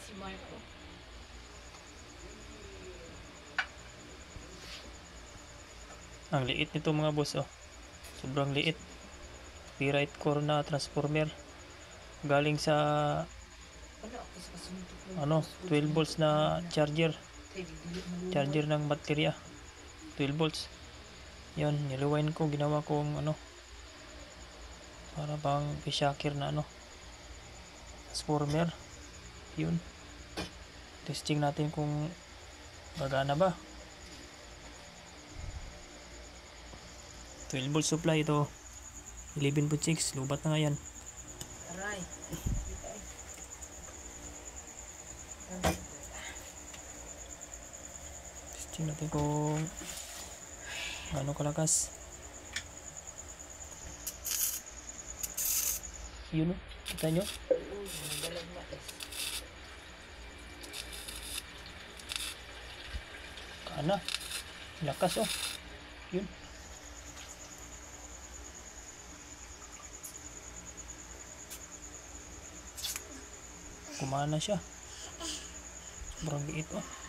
Si Marco. Ang liit nito mga boss, oh. Sobrang liit. Ferrite core na transformer. Galing sa Wala ako sa kasuntok. 12 volts na charger. Charger ng baterya. 12 volts. Yan, niluwain ko, ginawa kong para bang p-shocker na transformer. Yun. Testing natin kung gagana ba. 12 volt supply ito. 11.6. Lubat na nga yan. Aray. Testing natin kung gaano kalakas. Yun o. Kita nyo? Kana. Lakas oh. Yun. Kumana siya. Sobrang liit oh.